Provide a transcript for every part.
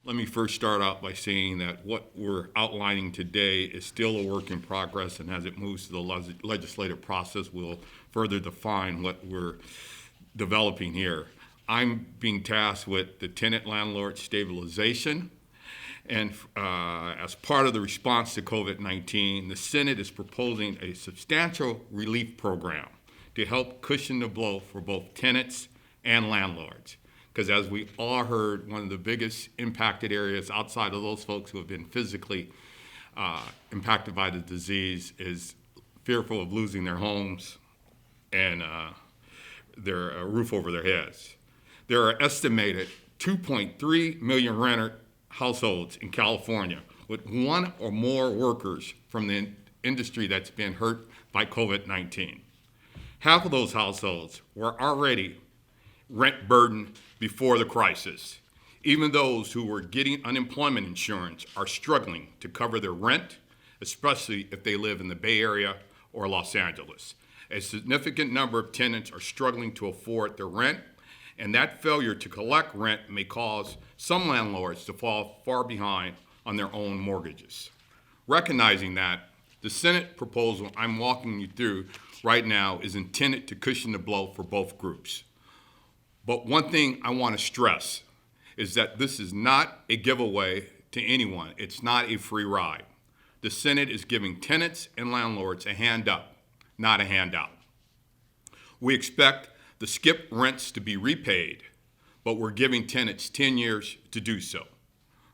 Let me first start out by saying that what we're outlining today is still a work in progress, and as it moves to the legislative process, we'll further define what we're developing here. I'm being tasked with the tenant-landlord stabilization, and as part of the response to COVID-19, the Senate is proposing a substantial relief program to help cushion the blow for both tenants and landlords. Because as we all heard, one of the biggest impacted areas outside of those folks who have been physically impacted by the disease is fearful of losing their homes and their roof over their heads. There are estimated 2.3 million renter households in California with one or more workers from the industry that's been hurt by COVID-19. Half of those households were already rent burdened before the crisis. Even those who were getting unemployment insurance are struggling to cover their rent, especially if they live in the Bay Area or Los Angeles. A significant number of tenants are struggling to afford their rent, and that failure to collect rent may cause some landlords to fall far behind on their own mortgages. Recognizing that, the Senate proposal I'm walking you through right now is intended to cushion the blow for both groups. But one thing I want to stress is that this is not a giveaway to anyone. It's not a free ride. The Senate is giving tenants and landlords a hand up, not a handout. We expect the skip rents to be repaid, but we're giving tenants 10 years to do so.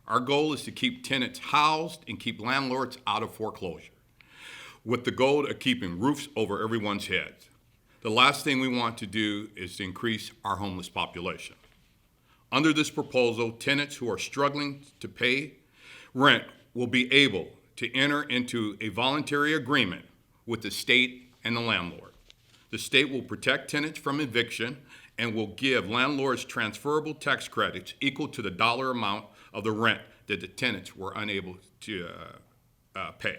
Our goal is to keep tenants housed and keep landlords out of foreclosure, with the goal of keeping roofs over everyone's heads. The last thing we want to do is to increase our homeless population. Under this proposal, tenants who are struggling to pay rent will be able to enter into a voluntary agreement with the state and the landlord. The state will protect tenants from eviction and will give landlords transferable tax credits equal to the dollar amount of the rent that the tenants were unable to pay.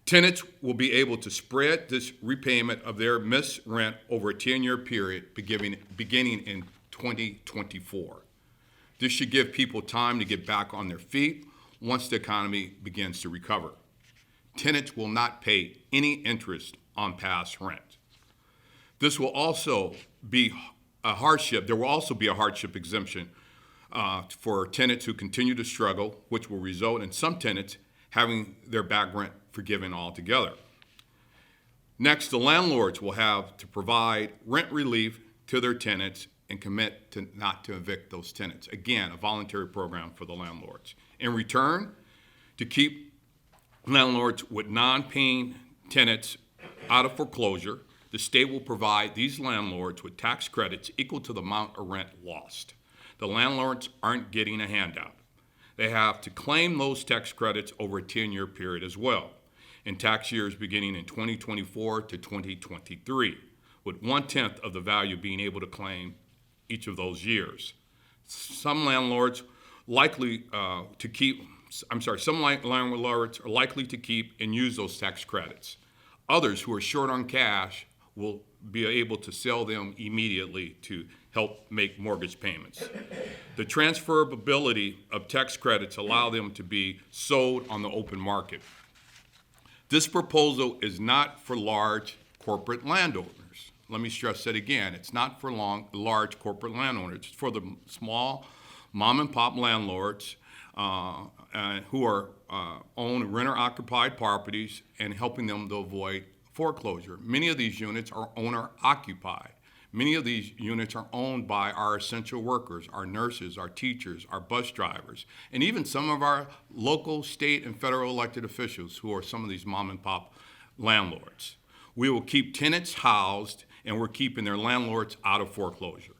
Tenants will be able to spread this repayment of their missed rent over a 10-year period beginning in 2024. This should give people time to get back on their feet once the economy begins to recover. Tenants will not pay any interest on past rent. This will also be a hardship. There will also be a hardship exemption for tenants who continue to struggle, which will result in some tenants having their back rent forgiven altogether. Next, the landlords will have to provide rent relief to their tenants and commit to not to evict those tenants. Again, a voluntary program for the landlords. In return, to keep landlords with non-paying tenants out of foreclosure, the state will provide these landlords with tax credits equal to the amount of rent lost. The landlords aren't getting a handout. They have to claim those tax credits over a 10-year period as well, in tax years beginning in 2024 to 2023, with 1/10 of the value being able to claim each of those years. Some landlords likely to keep, some landlords are likely to keep and use those tax credits. Others who are short on cash will be able to sell them immediately to help make mortgage payments. The transferability of tax credits allow them to be sold on the open market. This proposal is not for large corporate landowners. Let me stress that again. It's not for large corporate landowners. It's for the small mom and pop landlords who are own renter-occupied properties and helping them to avoid foreclosure. Many of these units are owner-occupied. Many of these units are owned by our essential workers, our nurses, our teachers, our bus drivers, and even some of our local, state, and federal elected officials who are some of these mom and pop landlords. We will keep tenants housed, and we're keeping their landlords out of foreclosure.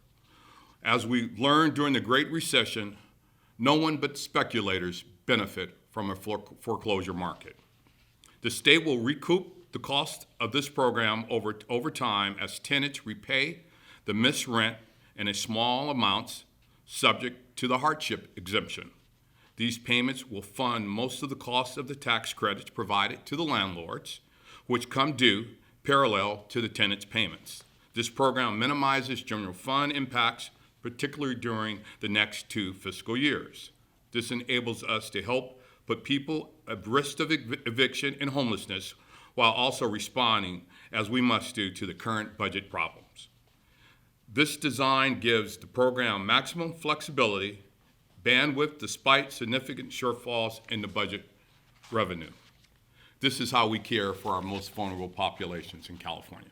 As we learned during the Great Recession, no one but speculators benefit from a foreclosure market. The state will recoup the cost of this program over time as tenants repay the missed rent in small amounts subject to the hardship exemption. These payments will fund most of the cost of the tax credits provided to the landlords, which come due parallel to the tenants' payments. This program minimizes general fund impacts, particularly during the next 2 fiscal years. This enables us to help put people at risk of eviction and homelessness while also responding, as we must do, to the current budget problems. This design gives the program maximum flexibility, bandwidth despite significant shortfalls in the budget revenue. This is how we care for our most vulnerable populations in California.